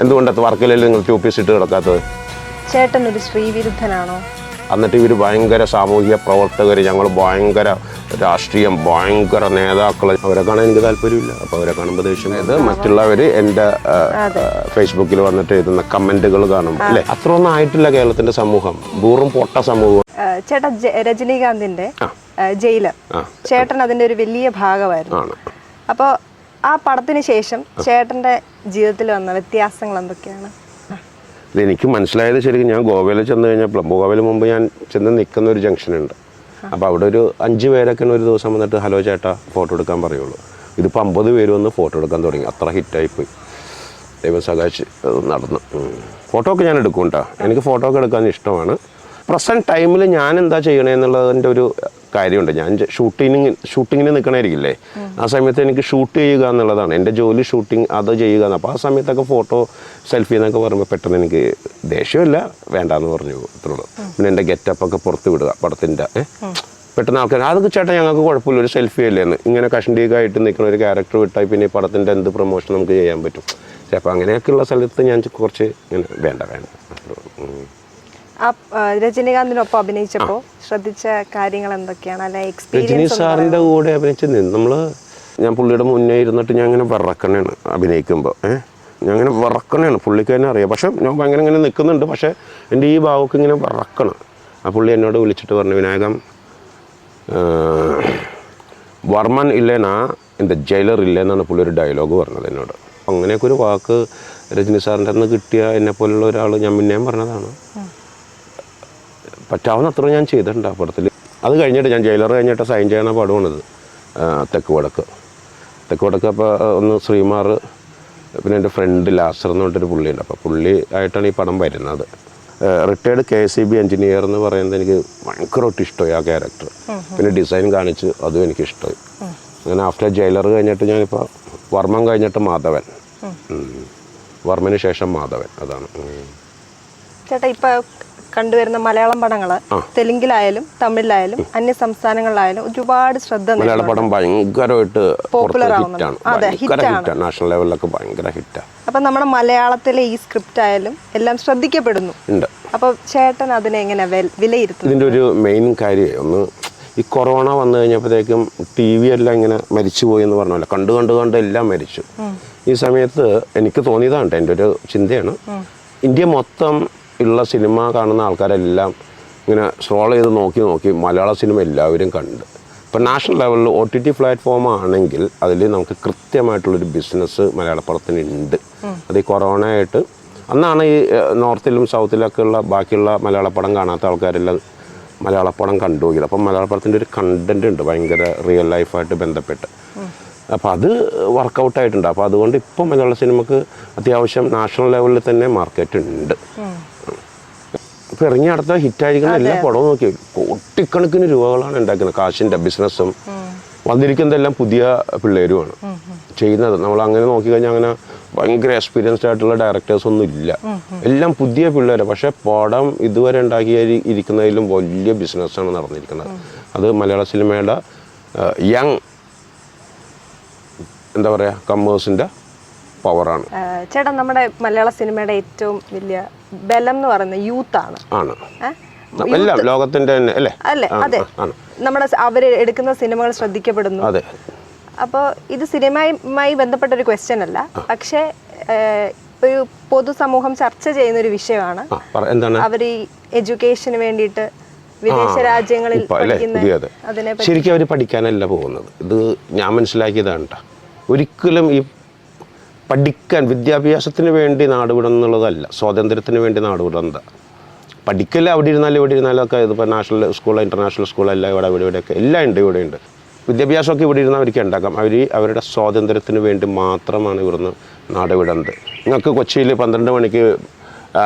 എന്തുകൊണ്ടത് വർക്കലയിൽ നിങ്ങൾ 2 പീസ് ഇട്ട് കിടക്കാത്തത്? ചേട്ടൻ ഒരു സ്ത്രീവിരുദ്ധനാണോ? എന്നിട്ട് ഇവർ ഭയങ്കര സാമൂഹിക പ്രവർത്തകർ, ഞങ്ങൾ ഭയങ്കര രാഷ്ട്രീയം, ഭയങ്കര നേതാക്കൾ, അവരെ കാണാൻ എനിക്ക് താല്പര്യമില്ല. അപ്പോൾ അവരെ കാണുമ്പോൾ ദേഷ്യം. ഇത് മറ്റുള്ളവർ എൻ്റെ ഫേസ്ബുക്കിൽ വന്നിട്ട് എഴുതുന്ന കമൻറ്റുകൾ കാണുമ്പോൾ അല്ലേ, അത്രയൊന്നും ആയിട്ടില്ല കേരളത്തിൻ്റെ സമൂഹം, വെറും പൊട്ട സമൂഹം. ചേട്ടാ രജനീകാന്തിൻ്റെ ജയിലർ, ചേട്ടൻ അതിൻ്റെ ഒരു വലിയ ഭാഗമായിരുന്നു. അപ്പോൾ ആ പടത്തിന് ശേഷം ചേട്ടൻ്റെ ജീവിതത്തിൽ വന്ന വ്യത്യാസങ്ങൾ എന്തൊക്കെയാണ്? ഇതെനിക്ക് മനസ്സിലായത് ശരിക്കും ഞാൻ ഗോവയിൽ ചെന്ന് കഴിഞ്ഞപ്പോൾ, ഗോവയിൽ മുമ്പ് ഞാൻ ചെന്ന് നിൽക്കുന്ന ഒരു ജംഗ്ഷനുണ്ട്. അപ്പോൾ അവിടെ ഒരു 5 പേരൊക്കെ ഒരു ദിവസം വന്നിട്ട് ഹലോ ചേട്ടാ ഫോട്ടോ എടുക്കാൻ പറയുള്ളൂ. ഇതിപ്പോൾ 50 പേര് വന്ന് ഫോട്ടോ എടുക്കാൻ തുടങ്ങി. അത്ര ഹിറ്റായിപ്പോയി. ദൈവം സഹായിച്ച് നടന്നു. ഫോട്ടോ ഒക്കെ ഞാൻ എടുക്കും കേട്ടോ, എനിക്ക് ഫോട്ടോ ഒക്കെ എടുക്കാൻ ഇഷ്ടമാണ്. പ്രസൻറ്റ് ടൈമിൽ ഞാൻ എന്താ ചെയ്യണമെന്നുള്ളതിൻ്റെ ഒരു കാര്യമുണ്ട്. ഞാൻ ഷൂട്ടിങ്ങിന് നിൽക്കണമായിരിക്കില്ലേ, ആ സമയത്ത് എനിക്ക് ഷൂട്ട് ചെയ്യുക എന്നുള്ളതാണ് എൻ്റെ ജോലി, ഷൂട്ടിങ് അത് ചെയ്യുക. അപ്പോൾ ആ സമയത്തൊക്കെ ഫോട്ടോ, സെൽഫി എന്നൊക്കെ പറയുമ്പോൾ പെട്ടെന്ന് എനിക്ക് ദേഷ്യമില്ല, വേണ്ടാന്ന് പറഞ്ഞു അത്രയുള്ളൂ. പിന്നെ എൻ്റെ ഗെറ്റപ്പൊക്കെ പുറത്ത് വിടുക പടത്തിൻ്റെ, പെട്ടെന്ന് ആൾക്കാർ അതൊക്കെ ചേട്ടാ ഞങ്ങൾക്ക് കുഴപ്പമില്ല, ഒരു സെൽഫി അല്ലേന്ന്. ഇങ്ങനെ കഷണ്ടിയൊക്കെയായിട്ട് നിൽക്കുന്ന ഒരു ക്യാരക്ടർ വിട്ടാൽ പിന്നെ ഈ പടത്തിൻ്റെ എന്ത് പ്രൊമോഷൻ നമുക്ക് ചെയ്യാൻ പറ്റും? അപ്പോൾ അങ്ങനെയൊക്കെയുള്ള സ്ഥലത്ത് ഞാൻ കുറച്ച് ഇങ്ങനെ വേണ്ട. രജനീകാന്തിനൊപ്പം അഭിനയിച്ചപ്പോൾ ശ്രദ്ധിച്ച കാര്യങ്ങൾ എന്തൊക്കെയാണ്? അല്ലെ രജനി സാറിൻ്റെ കൂടെ അഭിനയിച്ചത് ഞാൻ പുള്ളിയുടെ മുന്നേ ഇരുന്നിട്ട് ഞാൻ ഇങ്ങനെ വിറക്കണേണ് അഭിനയിക്കുമ്പോൾ. ഞാൻ ഇങ്ങനെ വിറക്കണേണ്, പുള്ളിക്ക് തന്നെ അറിയാം. പക്ഷെ ഞാൻ ഭയങ്കര ഇങ്ങനെ നിൽക്കുന്നുണ്ട്, പക്ഷേ എൻ്റെ ഈ ഭാവമൊക്കെ ഇങ്ങനെ വിറക്കണം. ആ പുള്ളി എന്നോട് വിളിച്ചിട്ട് പറഞ്ഞു, വിനായകം വർമ്മൻ ഇല്ലേനാ എൻ്റെ ജയിലർ ഇല്ലേന്നാണ് പുള്ളി ഒരു ഡയലോഗ് പറഞ്ഞത് എന്നോട്. അങ്ങനെയൊക്കെ ഒരു വാക്ക് രജനി സാറിൻ്റെ അന്ന് കിട്ടിയ എന്നെപ്പോലുള്ള ഒരാൾ ഞാൻ പിന്നെയും പറഞ്ഞതാണ്. പറ്റാവുന്നത്ര ഞാൻ ചെയ്തിട്ടുണ്ട് ആ പടത്തിൽ. അത് കഴിഞ്ഞിട്ട് ഞാൻ ജയിലർ കഴിഞ്ഞിട്ട് സൈൻ ചെയ്യുന്ന പടമാണിത്, തെക്ക് വടക്ക്. അപ്പോൾ ഒന്ന് ശ്രീമാർ, പിന്നെ എൻ്റെ ഫ്രണ്ട് ലാസർ എന്ന് പറഞ്ഞിട്ടൊരു പുള്ളിയുണ്ട്. അപ്പോൾ പുള്ളി ആയിട്ടാണ് ഈ പടം വരുന്നത്. റിട്ടയർഡ് KCB എഞ്ചിനീയർ എന്ന് പറയുന്നത് എനിക്ക് ഭയങ്കരമായിട്ട് ഇഷ്ടമായി ആ ക്യാരക്ടർ. പിന്നെ ഡിസൈൻ കാണിച്ച് അതും എനിക്ക് ഇഷ്ടമായി. അങ്ങനെ ആഫ്റ്റർ ജയിലർ കഴിഞ്ഞിട്ട് ഞാനിപ്പോൾ വർമ്മൻ കഴിഞ്ഞിട്ട് മാധവൻ, വർമ്മന് ശേഷം മാധവൻ, അതാണ്. ചേട്ടാ ഇപ്പോൾ കണ്ടുവരുന്ന മലയാളം പടങ്ങൾ തെലുങ്കിലായാലും തമിഴിലായാലും അന്യ സംസ്ഥാനങ്ങളിലായാലും ഒരുപാട് ശ്രദ്ധ മലയാള പടം ഭയങ്കരമായിട്ട് പോപ്പുലർ ഹിറ്റാണ്, നാഷണൽ ലെവലിലൊക്കെ ഭയങ്കര ഹിറ്റാണ്. അപ്പൊ നമ്മുടെ മലയാളത്തിലെ ഈ സ്ക്രിപ്റ്റ് ആയാലും എല്ലാം ശ്രദ്ധിക്കപ്പെടുന്നു. അപ്പൊ ചേട്ടൻ അതിനെ എങ്ങനെ വിലയിരുത്തും? ഇതിൻ്റെ ഒരു മെയിൻ കാര്യം ഒന്ന്, ഈ കൊറോണ വന്നു കഴിഞ്ഞപ്പോഴത്തേക്കും TV എല്ലാം ഇങ്ങനെ മരിച്ചു പോയി എന്ന് പറഞ്ഞല്ലോ, കണ്ട് എല്ലാം മരിച്ചു. ഈ സമയത്ത് എനിക്ക് തോന്നിയതാണ്, എൻ്റെ ഒരു ചിന്തയാണ്, ഇന്ത്യ മൊത്തം ഉള്ള സിനിമ കാണുന്ന ആൾക്കാരെല്ലാം ഇങ്ങനെ സ്ക്രോൾ ചെയ്ത് നോക്കി മലയാള സിനിമ എല്ലാവരും കണ്ട്. ഇപ്പം നാഷണൽ ലെവലിൽ OTT പ്ലാറ്റ്ഫോം ആണെങ്കിൽ അതിൽ നമുക്ക് കൃത്യമായിട്ടുള്ളൊരു ബിസിനസ് മലയാള പടത്തിനുണ്ട്. അത് ഈ കൊറോണ ആയിട്ട് അന്നാണ് ഈ നോർത്തിലും സൗത്തിലൊക്കെ ഉള്ള ബാക്കിയുള്ള മലയാള പടം കാണാത്ത ആൾക്കാരെല്ലാം മലയാള പടം കണ്ടുപോയത്. അപ്പം മലയാള പടത്തിൻ്റെ ഒരു കണ്ടൻറ് ഉണ്ട് ഭയങ്കര റിയൽ ലൈഫായിട്ട് ബന്ധപ്പെട്ട്. അപ്പോൾ അത് വർക്കൗട്ടായിട്ടുണ്ട്. അപ്പോൾ അതുകൊണ്ട് ഇപ്പോൾ മലയാള സിനിമക്ക് അത്യാവശ്യം നാഷണൽ ലെവലിൽ തന്നെ മാർക്കറ്റ് ഉണ്ട്. ഇപ്പോൾ ഇറങ്ങി അടുത്ത ഹിറ്റായിരിക്കുന്ന എല്ലാ പടവും നോക്കി കോടിക്കണക്കിന് രൂപകളാണ് ഉണ്ടാക്കുന്നത്. കാശിൻ്റെ ബിസിനസ്സും വന്നിരിക്കുന്നതെല്ലാം പുതിയ പിള്ളേരുമാണ് ചെയ്യുന്നത്. നമ്മൾ അങ്ങനെ നോക്കിക്കഴിഞ്ഞാൽ അങ്ങനെ ഭയങ്കര എക്സ്പീരിയൻസ്ഡ് ആയിട്ടുള്ള ഡയറക്ടേഴ്സ് ഒന്നും ഇല്ല, എല്ലാം പുതിയ പിള്ളേർ. പക്ഷേ പടം ഇതുവരെ ഉണ്ടാക്കിയിരിക്കുന്നതിലും വലിയ ബിസിനസ്സാണ് നടന്നിരിക്കുന്നത്. അത് മലയാള സിനിമയുടെ യങ് എന്താ പറയുക കമ്മേഴ്സിൻ്റെ പവറാണ്. ചേട്ടാ നമ്മുടെ മലയാള സിനിമയുടെ ഏറ്റവും വലിയ ബലം എന്ന് പറയുന്നത് യൂത്താണ്. എല്ലാം ലോകത്തിന്റെ അല്ലേ? അതെ, നമ്മുടെ അവര് എടുക്കുന്ന സിനിമകൾ ശ്രദ്ധിക്കപ്പെടുന്നു. അതെ. അപ്പോൾ ഇത് സിനിമയുമായി ബന്ധപ്പെട്ട ഒരു ക്വസ്റ്റ്യൻ അല്ല, പക്ഷേ ഒരു പൊതുസമൂഹം ചർച്ച ചെയ്യുന്ന ഒരു വിഷയമാണ്. അവർ ഈ എഡ്യൂക്കേഷന് വേണ്ടിയിട്ട് വിദേശ രാജ്യങ്ങളിൽ ശരിക്കും അവർ പഠിക്കാനല്ല പോകുന്നത്. ഇത് ഞാൻ മനസ്സിലാക്കിയതാണ്. ഒരിക്കലും ഈ പഠിക്കാൻ വിദ്യാഭ്യാസത്തിന് വേണ്ടി നാടുവിടണം എന്നുള്ളതല്ല, സ്വാതന്ത്ര്യത്തിന് വേണ്ടി നാടുവിടുന്നത്. പഠിക്കൽ അവിടെ ഇരുന്നാലും ഇവിടെ ഇരുന്നാലും ഒക്കെ ഇതിപ്പോൾ നാഷണൽ സ്കൂൾ, ഇൻ്റർനാഷണൽ സ്കൂളെല്ലാം ഇവിടെയൊക്കെ എല്ലാം ഉണ്ട്, ഇവിടെയുണ്ട്. വിദ്യാഭ്യാസമൊക്കെ ഇവിടെ ഇരുന്ന് അവർക്ക് ഉണ്ടാക്കാം. അവരുടെ സ്വാതന്ത്ര്യത്തിന് വേണ്ടി മാത്രമാണ് ഇവിടുന്ന് നാടുവിടുന്നത്. നിങ്ങൾക്ക് കൊച്ചിയിൽ 12 മണിക്ക്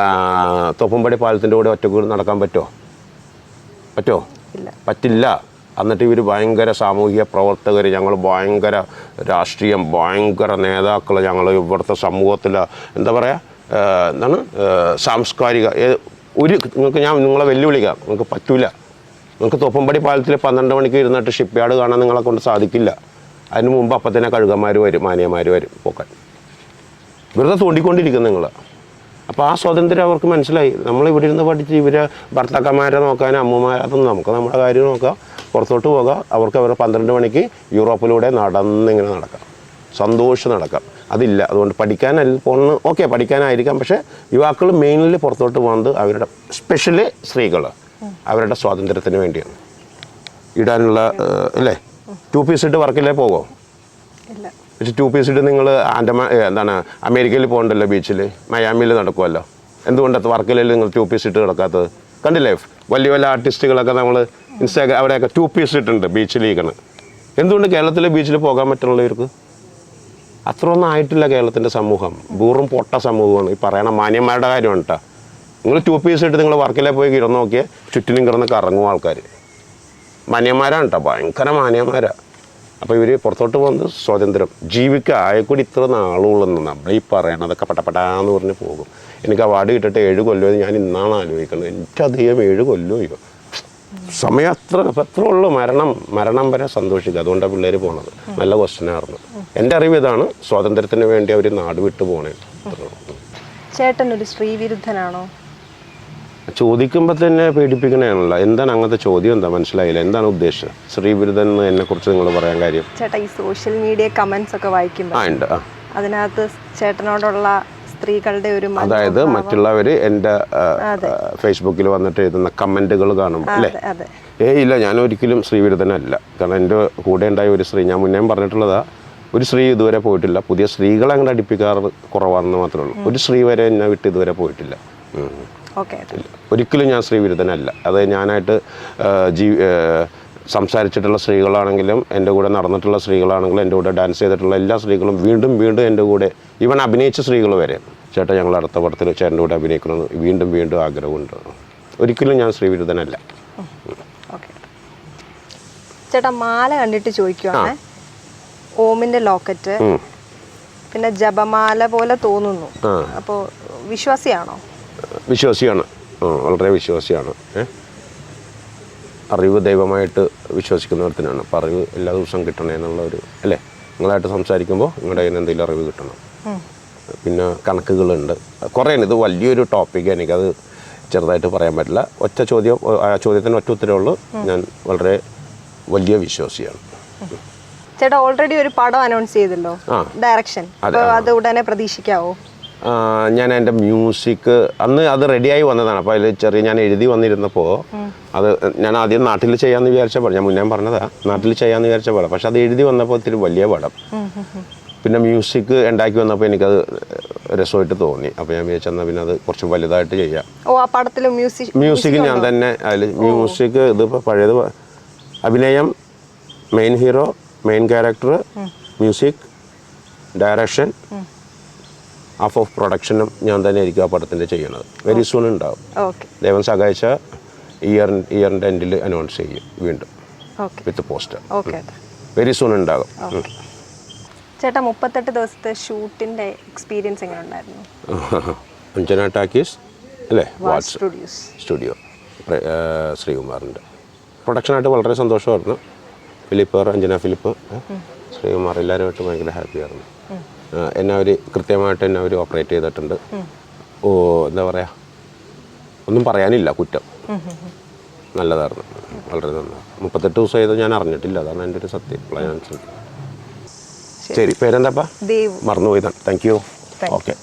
തോപ്പുംപടി പാലത്തിൻ്റെ കൂടെ ഒറ്റക്കൂടി നടക്കാൻ പറ്റുമോ? പറ്റില്ല. എന്നിട്ട് ഇവർ ഭയങ്കര സാമൂഹിക പ്രവർത്തകർ, ഞങ്ങൾ ഭയങ്കര രാഷ്ട്രീയം, ഭയങ്കര നേതാക്കൾ, ഞങ്ങൾ ഇവിടുത്തെ സമൂഹത്തിൽ എന്താ പറയുക സാംസ്കാരിക നിങ്ങളെ വെല്ലുവിളിക്കാം, നിങ്ങൾക്ക് പറ്റൂല. നിങ്ങൾക്ക് തോപ്പുംപടി പാലത്തിൽ 12 മണിക്ക് ഇരുന്നിട്ട് ഷിപ്പ് യാർഡ് കാണാൻ നിങ്ങളെ കൊണ്ട് സാധിക്കില്ല. അതിന് മുമ്പ് അപ്പം തന്നെ കഴുകന്മാർ വരും, മാനിയന്മാർ വരും പോക്കാൻ. വെറുതെ തോണ്ടിക്കൊണ്ടിരിക്കും നിങ്ങൾ. അപ്പോൾ ആ സ്വാതന്ത്ര്യം അവർക്ക് മനസ്സിലായി. നമ്മൾ ഇവിടെ ഇരുന്ന് പഠിച്ച് ഇവരെ ഭർത്താക്കന്മാരെ നോക്കാനും അമ്മമാരെ അതൊന്നും നമുക്ക് നമ്മുടെ കാര്യം നോക്കാം, പുറത്തോട്ട് പോകാം. അവർക്ക് അവരുടെ 12 മണിക്ക് യൂറോപ്പിലൂടെ നടന്നിങ്ങനെ നടക്കാം, സന്തോഷം നടക്കാം. അതില്ല. അതുകൊണ്ട് പഠിക്കാനല്ല പോകുന്ന, ഓക്കെ പഠിക്കാനായിരിക്കാം, പക്ഷേ യുവാക്കൾ മെയിൻലി പുറത്തോട്ട് പോകുന്നത് അവരുടെ സ്പെഷ്യലി സ്ത്രീകൾ അവരുടെ സ്വാതന്ത്ര്യത്തിന് വേണ്ടിയാണ്. ഇടാനുള്ള അല്ലേ 2 പീസ് ഇട്ട് വർക്കിലേ പോകുമോ? പക്ഷേ 2 പീസ് ഇട്ട് നിങ്ങൾ എന്താണ് അമേരിക്കയിൽ പോകണ്ടല്ലോ, ബീച്ചിൽ മയാമിയിൽ നടക്കുമല്ലോ. എന്തുകൊണ്ടത് വർക്കിലയിൽ നിങ്ങൾ 2 പീസ് ഇട്ട് കിടക്കാത്തത്? കണ്ടില്ലേ വലിയ വലിയ ആർട്ടിസ്റ്റുകളൊക്കെ നമ്മൾ ഇൻസ്റ്റാഗ്രാം അവിടെയൊക്കെ 2 പീസ് ഇട്ടുണ്ട് ബീച്ചിലേക്കാണ്. എന്തുകൊണ്ട് കേരളത്തിലെ ബീച്ചിൽ പോകാൻ പറ്റുള്ളവർക്ക്? അത്ര ഒന്നും ആയിട്ടില്ല കേരളത്തിൻ്റെ സമൂഹം. വെറും പൊട്ട സമൂഹമാണ്. ഈ പറയണ മാന്യന്മാരുടെ കാര്യമാണ് കേട്ടോ. നിങ്ങൾ 2 പീസ് ഇട്ട് നിങ്ങൾ വർക്കിലേ പോയി കിടന്ന് നോക്കിയാൽ ചുറ്റിനും കിടന്ന് കറങ്ങും ആൾക്കാർ. മാന്യന്മാരാണ് കേട്ടോ, ഭയങ്കര മാന്യന്മാരാണ്. അപ്പോൾ ഇവർ പുറത്തോട്ട് പോകുന്നത് സ്വാതന്ത്ര്യം ജീവിക്കുക. ആയക്കൂടി ഇത്ര നാളുള്ളെന്ന് നമ്മൾ ഈ പറയണതൊക്കെ പട്ടപ്പെടാന്ന് പറഞ്ഞ് പോകും. എനിക്ക് അവാർഡ് കിട്ടിയിട്ട് 7 കൊല്ലം ഞാൻ ഇന്നാണ് ആലോചിക്കുന്നത്. എനിക്കധികം 7 കൊല്ലമോ സമയം അത്ര ഉള്ളൂ. മരണം വരെ സന്തോഷിക്കുക. അതുകൊണ്ടാണ് പിള്ളേർ പോണത്. നല്ല ക്വസ്റ്റ്യനായിരുന്നു. എൻ്റെ അറിവ് ഇതാണ്, സ്വാതന്ത്ര്യത്തിന് വേണ്ടി അവർ നാട് വിട്ടു പോകണേ. ചേട്ടൻ ഒരു സ്ത്രീവിരുദ്ധനാണോ? ചോദിക്കുമ്പോൾ തന്നെ പേടിപ്പിക്കണേണല്ലോ. എന്താണ് അങ്ങനത്തെ ചോദ്യം? എന്താ മനസ്സിലായില്ല, എന്താണ് ഉദ്ദേശം? സ്ത്രീവിരുദ്ധൻ എന്നെ കുറിച്ച് നിങ്ങൾ പറയാൻ കാര്യം? ചേട്ടാ ഈ സോഷ്യൽ മീഡിയ കമന്റ്സ് ഒക്കെ വായിക്കുമ്പോൾ അതിനകത്ത് ചേട്ടനോടുള്ള സ്ത്രീകളുടെ ഒരു അതായത് മറ്റുള്ളവർ എൻ്റെ ഫേസ്ബുക്കിൽ വന്നിട്ട് എഴുതുന്ന കമൻറ്റുകൾ കാണുമ്പോൾ അല്ലേ? ഇല്ല, ഞാൻ ഒരിക്കലും സ്ത്രീവിരുദ്ധനല്ല. കാരണം എൻ്റെ കൂടെ ഉണ്ടായ ഒരു സ്ത്രീ, ഞാൻ മുന്നേ പറഞ്ഞിട്ടുള്ളതാ, ഒരു സ്ത്രീ ഇതുവരെ പോയിട്ടില്ല. പുതിയ സ്ത്രീകളെ അങ്ങോട്ട് അടുപ്പിക്കാറ് കുറവാണെന്ന് മാത്രമേ ഉള്ളൂ. ഒരു സ്ത്രീ വരെ എന്നെ വിട്ട് ഇതുവരെ പോയിട്ടില്ല. ഒരിക്കലും ഞാൻ സ്ത്രീവിരുദ്ധനല്ല. അത് ഞാനായിട്ട് സംസാരിച്ചിട്ടുള്ള സ്ത്രീകളാണെങ്കിലും എൻ്റെ കൂടെ നടന്നിട്ടുള്ള സ്ത്രീകളാണെങ്കിലും എൻ്റെ കൂടെ ഡാൻസ് ചെയ്തിട്ടുള്ള എല്ലാ സ്ത്രീകളും വീണ്ടും വീണ്ടും എൻ്റെ കൂടെ, ഈവൻ അഭിനയിച്ച സ്ത്രീകൾ വരെ, ചേട്ടാ ഞങ്ങൾ അടുത്ത പടത്തിൽ ചേട്ടൻ്റെ കൂടെ അഭിനയിക്കണമെന്ന് വീണ്ടും വീണ്ടും ആഗ്രഹമുണ്ട്. ഒരിക്കലും ഞാൻ സ്ത്രീവിരുദ്ധനല്ല. ചേട്ടാ മാല കണ്ടിട്ട് ചോദിക്കുവാണ്, ഓമിൻ്റെ ലോക്കറ്റ് പിന്നെ ജപമാല പോലെ തോന്നുന്നു, അപ്പോൾ വിശ്വാസിയാണോ? വിശ്വാസിയാണ്, വളരെ വിശ്വാസിയാണ്. അറിവ് ദൈവമായിട്ട് വിശ്വസിക്കുന്നവർത്തിനാണ്. അപ്പോൾ അറിവ് എല്ലാ ദിവസവും കിട്ടണേ എന്നുള്ള ഒരു അല്ലേ, നിങ്ങളായിട്ട് സംസാരിക്കുമ്പോൾ നിങ്ങളുടെ കയ്യിൽ എന്തെങ്കിലും അറിവ് കിട്ടണം. പിന്നെ കണക്കുകളുണ്ട് കുറേ. ഇത് വലിയൊരു ടോപ്പിക്ക്, എനിക്കത് ചെറുതായിട്ട് പറയാൻ പറ്റില്ല. ഒറ്റ ചോദ്യം, ആ ചോദ്യത്തിന് ഒറ്റ ഉത്തരവുള്ളൂ. ഞാൻ വളരെ വലിയ വിശ്വാസിയാണ്. ചേട്ടാ ഓൾറെഡി ഒരു പടം അനൗൺസ് ചെയ്തല്ലോ, ഡയറക്ഷൻ, അത് ഉടനെ പ്രതീക്ഷിക്കാവോ? ഞാൻ എൻ്റെ മ്യൂസിക് അന്ന് അത് റെഡിയായി വന്നതാണ്. അപ്പോൾ അതിൽ ഞാൻ എഴുതി വന്നിരുന്നപ്പോൾ അത് ഞാൻ ആദ്യം നാട്ടിൽ ചെയ്യാമെന്ന് വിചാരിച്ച പടം, ഞാൻ മുന്നേ പറഞ്ഞതാ, നാട്ടിൽ ചെയ്യാമെന്ന് വിചാരിച്ച പടം. പക്ഷെ അത് എഴുതി വന്നപ്പോൾ ഇത്തിരി വലിയ പടം. പിന്നെ മ്യൂസിക് ഉണ്ടാക്കി വന്നപ്പോൾ എനിക്കത് രസമായിട്ട് തോന്നി. അപ്പോൾ ഞാൻ വിചാരിച്ചെന്നാൽ പിന്നെ അത് കുറച്ച് വലുതായിട്ട് ചെയ്യാം. മ്യൂസിക് ഞാൻ തന്നെ അതിൽ മ്യൂസിക് ഇതിപ്പോൾ പഴയത് അഭിനയം, main hero, main character, music, direction, half of പ്രൊഡക്ഷനും ഞാൻ തന്നെ ആയിരിക്കും ആ പടത്തിൻ്റെ ചെയ്യണത്. വെരി സൂൺ ഉണ്ടാവും. ദൈവം സഹായിച്ച ഇയറിൻ്റെ എൻഡിൽ അനൗൺസ് ചെയ്യും വീണ്ടും വിത്ത് പോസ്റ്റർ. വെരി സൂൺ ഉണ്ടാകും. ചേട്ടാ 38 ദിവസത്തെ ഷൂട്ടിൻ്റെ എക്സ്പീരിയൻസ് എങ്ങനെ ഉണ്ടായിരുന്നു? അഞ്ജന ടാക്കീസ് അല്ലേ, സ്റ്റുഡിയോ ശ്രീകുമാറിൻ്റെ പ്രൊഡക്ഷനായിട്ട് വളരെ സന്തോഷമായിരുന്നു. ഫിലിപ്പ്, അഞ്ജന ഫിലിപ്പ്, ശ്രീകുമാർ എല്ലാവരുമായിട്ട് ഭയങ്കര ഹാപ്പിയായിരുന്നു. എന്നെ അവർ കൃത്യമായിട്ട് എന്നെ അവർ ഓപ്പറേറ്റ് ചെയ്തിട്ടുണ്ട്. എന്താ പറയുക, ഒന്നും പറയാനില്ല, കുറ്റം. നല്ലതായിരുന്നു, വളരെ നന്നായി. 38 ദിവസം ചെയ്ത് ഞാൻ അറിഞ്ഞിട്ടില്ല, അതാണ് എൻ്റെ ഒരു സത്യം. ഞാൻ ശരി, പേരെന്താപ്പാ? മറന്നുപോയതാണ്. Thank you. ഓക്കെ.